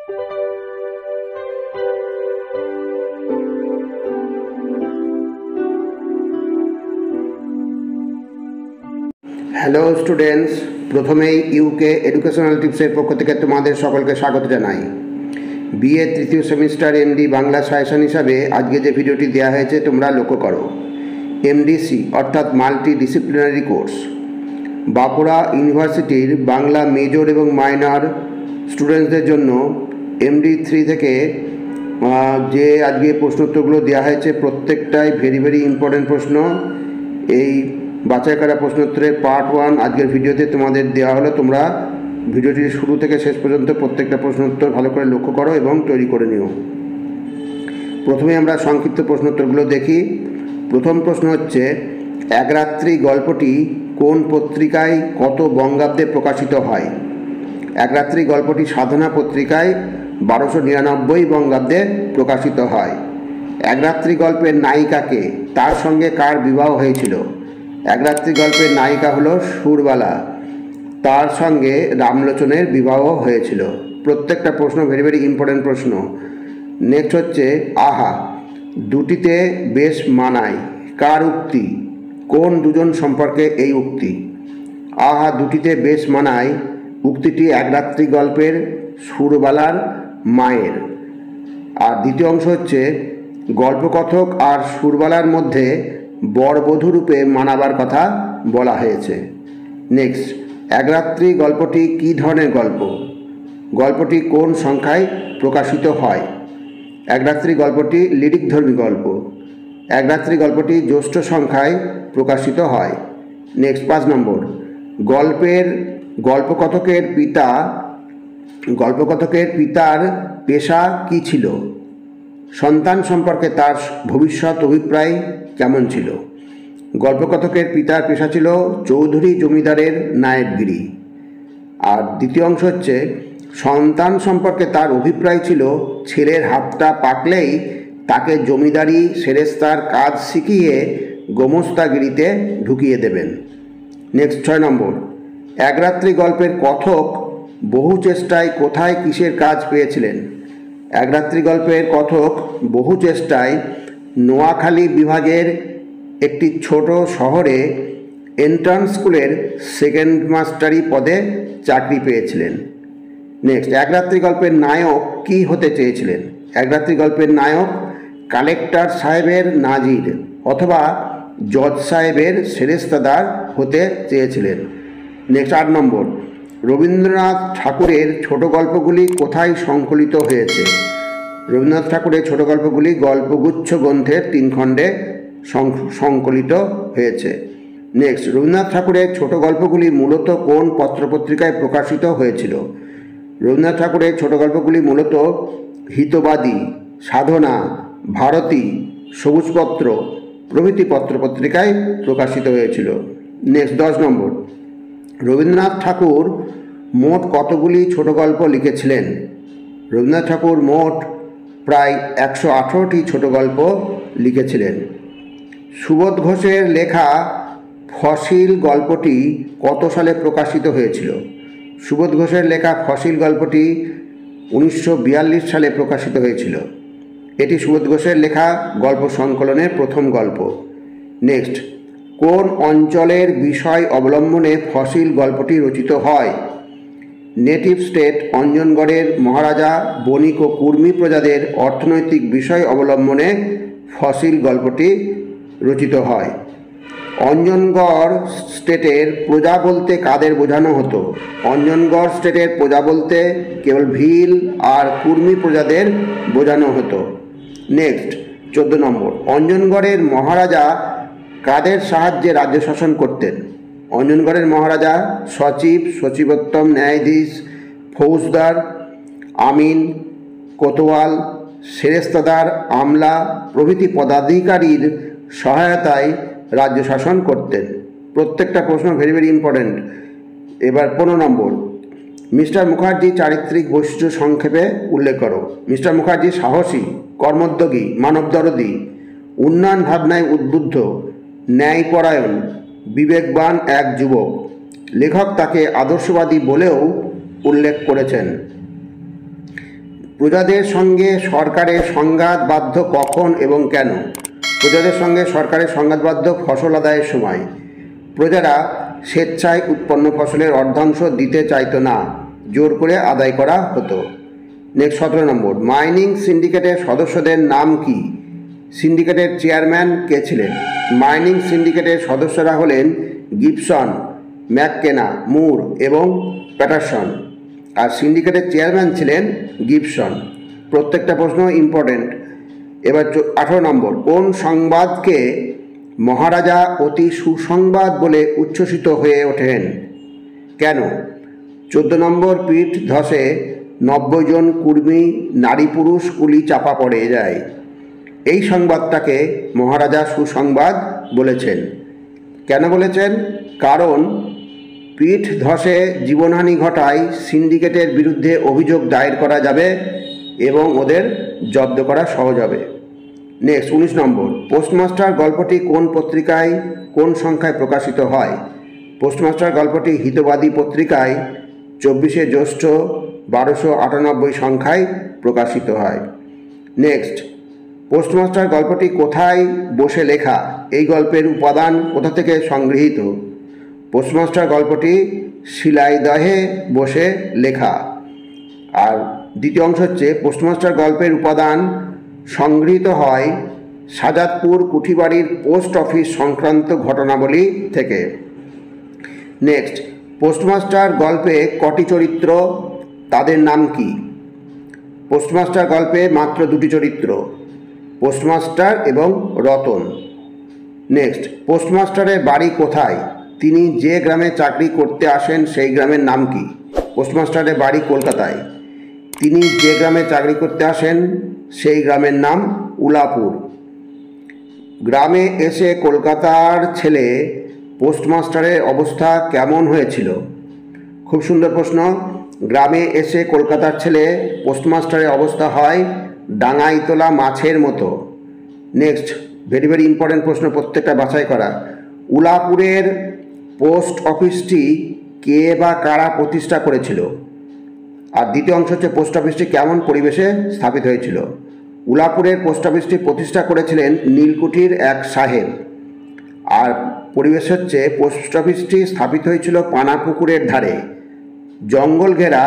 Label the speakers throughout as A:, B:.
A: Hello students, প্রথমেই UK educational টিপসের পক্ষ থেকে তোমাদের সকলকে স্বাগত জানাই। বিএ তৃতীয় সেমিস্টার এমডি বাংলা সাজেশন হিসাবে আজকে যে ভিডিওটি দেওয়া হয়েছে তোমরা লক্ষ্য করো। এমডিসি অর্থাৎ মাল্টি ডিসিপ্লিনারি কোর্স, বাঁকুড়া ইউনিভার্সিটির বাংলা মেজর এবং মাইনর স্টুডেন্টসদের জন্য এমডি 3 থেকে যে আজকে প্রশ্নোত্তরগুলো দেওয়া হয়েছে প্রত্যেকটাই ভেরি ইম্পর্টেন্ট প্রশ্ন। এই বাছাই করা প্রশ্নোত্তরের পার্ট 1 আজকের ভিডিওতে তোমাদের দেওয়া হলো। তোমরা ভিডিওটির শুরু থেকে শেষ পর্যন্ত প্রত্যেকটা প্রশ্নোত্তর ভালো করে লক্ষ্য করো এবং তৈরি করে নিও। প্রথমে আমরা সংক্ষিপ্ত প্রশ্নোত্তরগুলো দেখি। প্রথম প্রশ্ন হচ্ছে, এক রাত্রি গল্পটি কোন পত্রিকায় কত বঙ্গাব্দে প্রকাশিত হয়? এক রাত্রি গল্পটি সাধনা পত্রিকায় 1299 বঙ্গাব্দে প্রকাশিত হয়। এক রাত্রি গল্পের নায়িকাকে, তার সঙ্গে কার বিবাহ হয়েছিল? এক রাত্রি গল্পের নায়িকা হলো সুরবালা, তার সঙ্গে রামলোচনের বিবাহ হয়েছিল। প্রত্যেকটা প্রশ্ন ভেরি ইম্পর্টেন্ট প্রশ্ন। নেক্সট হচ্ছে, আহা দুটিতে বেশ মানায়, কার উক্তি? কোন দুজন সম্পর্কে এই উক্তি? আহা দুটিতে বেশ মানায় উক্তিটি এক রাত্রি গল্পের সুরবালার মায়ের। আর দ্বিতীয় অংশ হচ্ছে, গল্পকথক আর সুরবালার মধ্যে বরবধূ রূপে মানাবার কথা বলা হয়েছে। নেক্সট, এক রাত্রি গল্পটি কী ধরনের গল্প? গল্পটি কোন সংখ্যায় প্রকাশিত হয়? এক রাত্রি গল্পটি লিরিকধর্মী গল্প। এক রাত্রি গল্পটি জ্যৈষ্ঠ সংখ্যায় প্রকাশিত হয়। নেক্সট 5 নম্বর, গল্পকথকের পিতার পেশা কী ছিল? সন্তান সম্পর্কে তার ভবিষ্যৎ অভিপ্রায় কেমন ছিল? গল্পকথকের পিতার পেশা ছিল চৌধুরী জমিদারের নায়েবগিরি। আর দ্বিতীয় অংশ হচ্ছে, সন্তান সম্পর্কে তার অভিপ্রায় ছিল ছেলের হাতটা পাকলেই তাকে জমিদারি সেরেস্তার কাজ শিখিয়ে গোমস্তাগিরিতে ঢুকিয়ে দেবেন। নেক্সট 6 নম্বর, এক রাত্রি গল্পের কথক বহু চেষ্টায় কোথায় কিসের কাজ পেয়েছিলেন? এক রাত্রি গল্পের কথক বহু চেষ্টায় নোয়াখালী বিভাগের একটি ছোট শহরে এন্ট্রান্স স্কুলের সেকেন্ড মাস্টারি পদে চাকরি পেয়েছিলেন। নেক্সট, এক রাত্রি গল্পের নায়ক কী হতে চেয়েছিলেন? এক রাত্রি গল্পের নায়ক কালেক্টর সাহেবের নাজির অথবা জজ সাহেবের সেরেস্তাদার হতে চেয়েছিলেন। নেক্সট 8 নম্বর, রবীন্দ্রনাথ ঠাকুরের ছোট গল্পগুলি কোথায় সংকলিত হয়েছে? রবীন্দ্রনাথ ঠাকুরের ছোট গল্পগুলি গল্পগুচ্ছ গ্রন্থের 3 খণ্ডে সংকলিত হয়েছে। নেক্সট, রবীন্দ্রনাথ ঠাকুরের ছোট গল্পগুলি মূলত কোন পত্রপত্রিকায় প্রকাশিত হয়েছিল? রবীন্দ্রনাথ ঠাকুরের ছোট গল্পগুলি মূলত হিতবাদী, সাধনা, ভারতী, সবুজপত্র প্রভৃতি পত্রপত্রিকায় প্রকাশিত হয়েছিল। নেক্সট 10 নম্বর, রবীন্দ্রনাথ ঠাকুর মোট কতগুলি ছোট গল্প লিখেছিলেন? রবীন্দ্রনাথ ঠাকুর মোট প্রায় 118টি ছোট গল্প লিখেছিলেন। সুবোধ ঘোষের লেখা ফসিল গল্পটি কত সালে প্রকাশিত হয়েছিল? সুবোধ ঘোষের লেখা ফসিল গল্পটি 1942 সালে প্রকাশিত হয়েছিল। এটি সুবোধ ঘোষের লেখা গল্প সংকলনের প্রথম গল্প। নেক্সট, কোন অঞ্চলের বিষয় অবলম্বনে ফসিল গল্পটি রচিত হয়? নেটিভ স্টেট অঞ্জনগড়ের মহারাজা, বণিক ও কুর্মী প্রজাদের অর্থনৈতিক বিষয় অবলম্বনে ফসিল গল্পটি রচিত হয়। অঞ্জনগড় স্টেটের প্রজা বলতে কাদের বোঝানো হতো? অঞ্জনগড় স্টেটের প্রজা বলতে কেবল ভিল আর কুর্মী প্রজাদের বোঝানো হতো। নেক্সট 14 নম্বর, অঞ্জনগড়ের মহারাজা কাদের সাহায্যে রাজ্য শাসন করতেন? অঞ্জনগড়ের মহারাজা সচিব, সচিবোত্তম, ন্যায়াধীশ, ফৌজদার, আমিন, কোতোয়াল, সেরেস্তাদার, আমলা প্রভৃতি পদাধিকারীর সহায়তায় রাজ্য শাসন করতেন। প্রত্যেকটা প্রশ্ন ভেরি ইম্পর্টেন্ট। এবার 15 নম্বর, মিস্টার মুখার্জি চারিত্রিক বৈশিষ্ট্য সংক্ষেপে উল্লেখ করো। মিস্টার মুখার্জি সাহসী, কর্মোদ্যোগী, মানবদরদী, উন্নয়ন ভাবনায় উদ্বুদ্ধ, ন্যায়পরায়ণ, বিবেকবান এক যুবক। লেখক তাকে আদর্শবাদী বলেও উল্লেখ করেছেন। প্রজাদের সঙ্গে সরকারের সংঘাতবাধ্য কখন এবং কেন? প্রজাদের সঙ্গে সরকারের সংঘাতবাধ্য ফসল আদায়ের সময়। প্রজারা স্বেচ্ছায় উৎপন্ন ফসলের অর্ধাংশ দিতে চাইতো না, জোর করে আদায় করা হতো। নেক্সট 17 নম্বর, মাইনিং সিন্ডিকেটের সদস্যদের নাম কি? সিন্ডিকেটের চেয়ারম্যান কে ছিলেন? মাইনিং সিন্ডিকেটের সদস্যরা হলেন গিবসন, ম্যাককেনা, মুর এবং প্যাটারসন। আর সিন্ডিকেটের চেয়ারম্যান ছিলেন গিবসন। প্রত্যেকটা প্রশ্ন ইম্পর্টেন্ট। এবার 18 নম্বর, কোন সংবাদকে মহারাজা অতি সুসংবাদ বলে উচ্ছ্বসিত হয়ে ওঠেন? কেন? 14 নম্বর, পিঠ ধসে 90 জন কুর্মী নারী পুরুষ কুলি চাপা পড়ে যায়। এই সংবাদটাকে মহারাজা সুসংবাদ বলেছেন। কেন বলেছেন? কারণ পিঠ ধসে জীবনহানি ঘটায় সিন্ডিকেটের বিরুদ্ধে অভিযোগ দায়ের করা যাবে এবং ওদের জব্দ করা সহজ হবে। নেক্সট 19 নম্বর, পোস্টমাস্টার গল্পটি কোন পত্রিকায় কোন সংখ্যায় প্রকাশিত হয়? পোস্টমাস্টার গল্পটি হিতবাদী পত্রিকায় 24শে জ্যৈষ্ঠ 1298 সংখ্যায় প্রকাশিত হয়। নেক্সট, পোস্টমাস্টার গল্পটি কোথায় বসে লেখা? এই গল্পের উপাদান কোথা থেকে সংগৃহীত? পোস্টমাস্টার গল্পটি শিলাইদহে বসে লেখা। আর দ্বিতীয় অংশ হচ্ছে, পোস্টমাস্টার গল্পের উপাদান সংগৃহীত হয় সাজাদপুর কুঠিবাড়ির পোস্ট অফিস সংক্রান্ত ঘটনাবলী থেকে। নেক্সট, পোস্টমাস্টার গল্পে কটি চরিত্র, তাদের নাম কি? পোস্টমাস্টার গল্পে মাত্র দুটি চরিত্র, পোস্টমাস্টার এবং রতন। নেক্সট, পোস্টমাস্টারের বাড়ি কোথায়? তিনি যে গ্রামে চাকরি করতে আসেন সেই গ্রামের নাম কি? পোস্টমাস্টারের বাড়ি কলকাতায়। তিনি যে গ্রামে চাকরি করতে আসেন সেই গ্রামের নাম উলাপুর। গ্রামে এসে কলকাতার ছেলে পোস্টমাস্টারের অবস্থা কেমন হয়েছিল? খুব সুন্দর প্রশ্ন। গ্রামে এসে কলকাতার ছেলে পোস্টমাস্টারের অবস্থা হয় ডাঙায় তোলা মাছের মতো। নেক্সট, ভেরি ভেরি ইম্পর্টেন্ট প্রশ্ন, প্রত্যেকটা বাছাই করা। উলাপুরের পোস্ট অফিসটি কে বা কারা প্রতিষ্ঠা করেছিল? আর দ্বিতীয় অংশ হচ্ছে, পোস্ট অফিসটি কেমন পরিবেশে স্থাপিত হয়েছিল? উলাপুরের পোস্ট অফিসটি প্রতিষ্ঠা করেছিলেন নীলকুঠির এক সাহেব। আর পরিবেশ হচ্ছে, পোস্ট অফিসটি স্থাপিত হয়েছিল পানাপুকুরের ধারে, জঙ্গল ঘেরা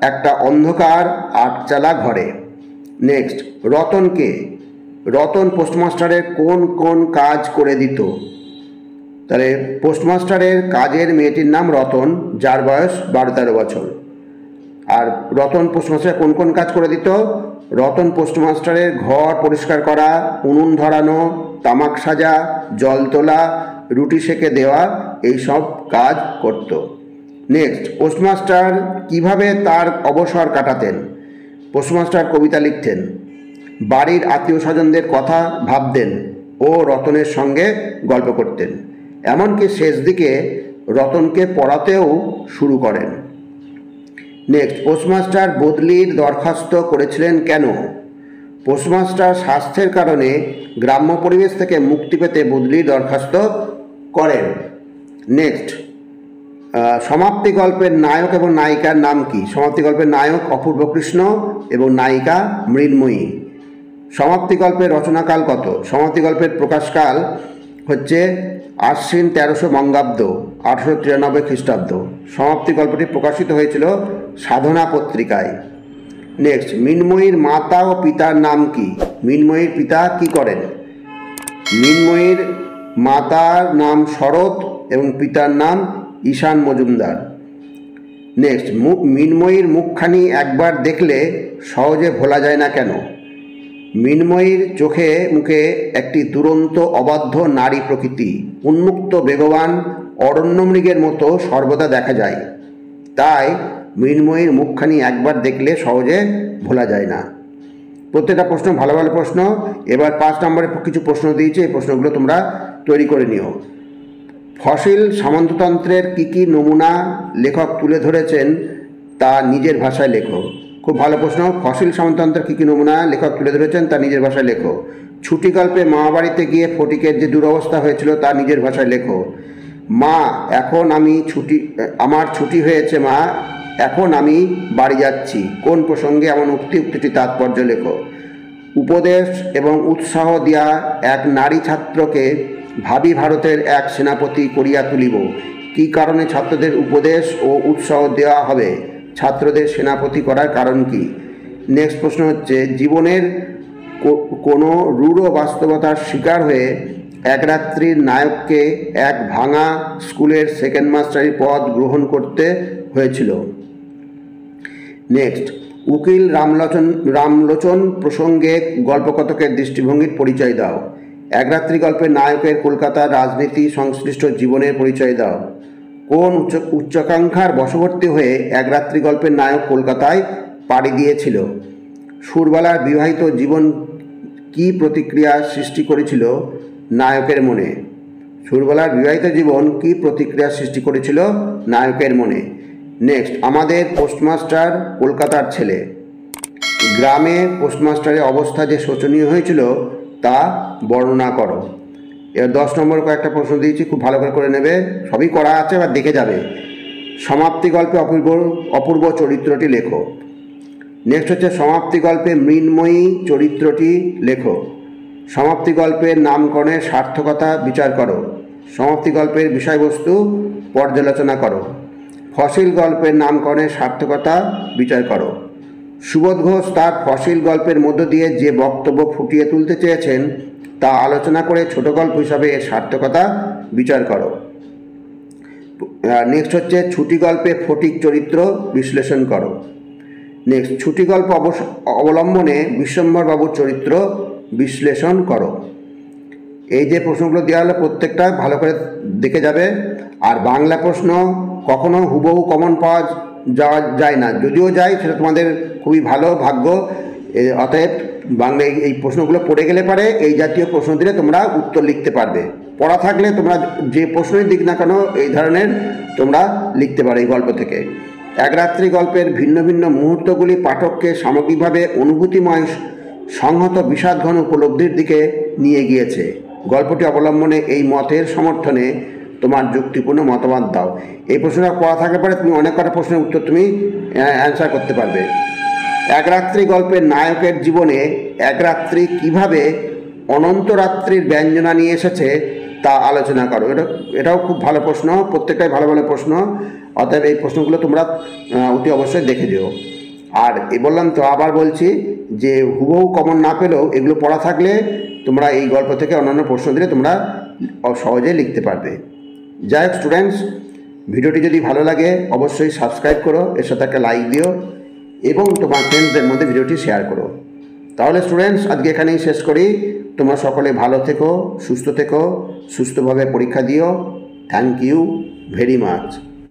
A: একটা অন্ধকার আটচালা ঘরে। নেক্সট, রতনকে? রতন পোস্টমাস্টারের কোন কোন কাজ করে দিত? তাহলে পোস্টমাস্টারের কাজের মেয়েটির নাম রতন, যার বয়স 12-13 বছর। আর রতন পোস্টমাস্টারের কোন কোন কাজ করে দিত? রতন পোস্টমাস্টারের ঘর পরিষ্কার করা, উনুন ধরানো, তামাক সাজা, জল তোলা, রুটি সেকে দেওয়া, এই সব কাজ করত। নেক্সট, পোস্টমাস্টার কিভাবে তার অবসর কাটাতেন? পোস্টমাস্টার কবিতা লিখতেন, বাড়ির আত্মীয় স্বজনদের কথা ভাবতেন ও রতনের সঙ্গে গল্প করতেন। এমনকি শেষ দিকে রতনকে পড়াতেও শুরু করেন। নেক্সট, পোস্টমাস্টার বদলির দরখাস্ত করেছিলেন কেন? পোস্টমাস্টার স্বাস্থ্যের কারণে গ্রাম্য পরিবেশ থেকে মুক্তি পেতে বদলির দরখাস্ত করেন। নেক্সট, সমাপ্তি গল্পের নায়ক এবং নায়িকার নাম কি? সমাপ্তি গল্পের নায়ক অপূর্ব কৃষ্ণ এবং নায়িকা মৃন্ময়ী। সমাপ্তি গল্পের রচনাকাল কত? সমাপ্তি গল্পের প্রকাশকাল হচ্ছে আশ্বিন 1300 বঙ্গাব্দ 1893 খ্রিস্টাব্দ। সমাপ্তি গল্পটি প্রকাশিত হয়েছিল সাধনা পত্রিকায়। নেক্সট, মৃন্ময়ীর মাতা ও পিতার নাম কি? মৃন্ময়ীর পিতা কি করেন? মৃন্ময়ীর মাতার নাম শরৎ এবং পিতার নাম ঈশান মজুমদার। নেক্সট, মৃন্ময়ীর মুখখানি একবার দেখলে সহজে ভোলা যায় না কেন? মৃন্ময়ীর চোখে মুখে একটি দুরন্ত অবাধ্য নারী প্রকৃতি, উন্মুক্ত বেগবান অরণ্যমৃগের মতো সর্বদা দেখা যায়। তাই মৃন্ময়ীর মুখখানি একবার দেখলে সহজে ভোলা যায় না। প্রত্যেকটা প্রশ্ন ভালো ভালো প্রশ্ন। এবার 5 নম্বরে কিছু প্রশ্ন দিয়েছে, এই প্রশ্নগুলো তোমরা তৈরি করে নিও। ফসিল সামন্ততন্ত্রের কী কী নমুনা লেখক তুলে ধরেছেন তা নিজের ভাষায় লেখো। খুব ভালো প্রশ্ন। ফসিল সামন্ততন্ত্রের কী কী নমুনা লেখক তুলে ধরেছেন তা নিজের ভাষায় লেখো। ছুটি গল্পে মামাবাড়িতে গিয়ে ফটিকের যে দুরবস্থা হয়েছিল তা নিজের ভাষায় লেখো। মা, এখন আমার ছুটি হয়েছে মা, এখন আমি বাড়ি যাচ্ছি। কোন প্রসঙ্গে এমন উক্তিটির তাৎপর্য লেখো। উপদেশ এবং উৎসাহ দিয়া এক নারী ছাত্রকে ভাবি ভারতের এক সেনাপতি করিয়া তুলিব। কি কারণে ছাত্রদের উপদেশ ও উৎসাহ দেওয়া হবে? ছাত্রদের সেনাপতি করার কারণ কি? নেক্সট প্রশ্ন হচ্ছে, জীবনের কোনো রূঢ় বাস্তবতার শিকার হয়ে এক রাত্রির নায়ককে এক ভাঙা স্কুলের সেকেন্ড মাস্টারি পদ গ্রহণ করতে হয়েছিল। নেক্সট, উকিল রামলোচন প্রসঙ্গে গল্পকথকের দৃষ্টিভঙ্গির পরিচয় দাও। এক রাত্রি গল্পের নায়কের কলকাতার রাজনীতি সংশ্লিষ্ট জীবনের পরিচয় দাও। কোন উচ্চাকাঙ্ক্ষার বশবর্তী হয়ে এক রাত্রি গল্পের নায়ক কলকাতায় পাড়ি দিয়েছিল? সুরবালার বিবাহিত জীবন কি প্রতিক্রিয়া সৃষ্টি করেছিল নায়কের মনে? সুরবালার বিবাহিত জীবন কি প্রতিক্রিয়া সৃষ্টি করেছিল নায়কের মনে? নেক্সট, আমাদের পোস্টমাস্টার কলকাতার ছেলে। গ্রামে পোস্টমাস্টারের অবস্থা যে শোচনীয় হয়েছিল তা বর্ণনা করো। এর 10 নম্বর কয়েকটা প্রশ্ন দিয়েছি, খুব ভালো করে নেবে, সবই করা আছে, এবার দেখে যাবে। সমাপ্তি গল্পে অপূর্ব চরিত্রটি লেখো। নেক্সট হচ্ছে, সমাপ্তি গল্পে মৃন্ময়ী চরিত্রটি লেখো। সমাপ্তি গল্পের নামকরণের সার্থকতা বিচার করো। সমাপ্তি গল্পের বিষয়বস্তু পর্যালোচনা করো। ফসিল গল্পের নামকরণের সার্থকতা বিচার করো। সুবোধ ঘোষ তার ফসিল গল্পের মধ্য দিয়ে যে বক্তব্য ফুটিয়ে তুলতে চেয়েছেন তা আলোচনা করে ছোট গল্প হিসাবে এর সার্থকতা বিচার করো। নেক্সট হচ্ছে, ছুটি গল্পে ফটিক চরিত্র বিশ্লেষণ করো। নেক্সট, ছুটি গল্প অবলম্বনে বিশ্বম্বরবাবুর চরিত্র বিশ্লেষণ করো। এই যে প্রশ্নগুলো দেওয়া হলো প্রত্যেকটা ভালো করে দেখে যাবে। আর বাংলা প্রশ্ন কখনো হুবহু কমন পাওয়া যায় না, যদিও যায় সেটা তোমাদের খুবই ভালো ভাগ্য। অতএব বাংলায় এই প্রশ্নগুলো পড়ে গেলে পারে এই জাতীয় প্রশ্ন দিলে তোমরা উত্তর লিখতে পারবে। পড়া থাকলে তোমরা যে প্রশ্নই দিক না কেন এই ধরনের তোমরা লিখতে পারো এই গল্প থেকে। এক রাত্রি গল্পের ভিন্ন ভিন্ন মুহূর্তগুলি পাঠককে সামগ্রিকভাবে অনুভূতিময় সংহত বিষাদঘন উপলব্ধির দিকে নিয়ে গিয়েছে। গল্পটি অবলম্বনে এই মতের সমর্থনে তোমার যুক্তিপূর্ণ মতামত দাও। এই প্রশ্নটা পড়া থাকলে পরে তুমি অনেক কটা প্রশ্নের উত্তর তুমি অ্যান্সার করতে পারবে। এক রাত্রি গল্পের নায়কের জীবনে এক রাত্রি কীভাবে অনন্ত রাত্রির ব্যঞ্জনা নিয়ে এসেছে তা আলোচনা করো। এটাও খুব ভালো প্রশ্ন, প্রত্যেকটাই ভালো ভালো প্রশ্ন। অতএব এই প্রশ্নগুলো তোমরা অতি অবশ্যই দেখে যেও। আর বললাম তো, আবার বলছি যে হুবহু কমন না পেলেও এগুলো পড়া থাকলে তোমরা এই গল্প থেকে অন্যান্য প্রশ্ন দিলে তোমরা সহজে লিখতে পারবে। যাই হোক স্টুডেন্টস, ভিডিওটি যদি ভালো লাগে অবশ্যই সাবস্ক্রাইব করো, এর সাথে একটা লাইক দিও এবং তোমার ফ্রেন্ডসদের মধ্যে ভিডিওটি শেয়ার করো। তাহলে স্টুডেন্টস আজকে এখানেই শেষ করি। তোমরা সকলে ভালো থেকো, সুস্থ থেকো, সুস্থভাবে পরীক্ষা দিও। Thank you very much.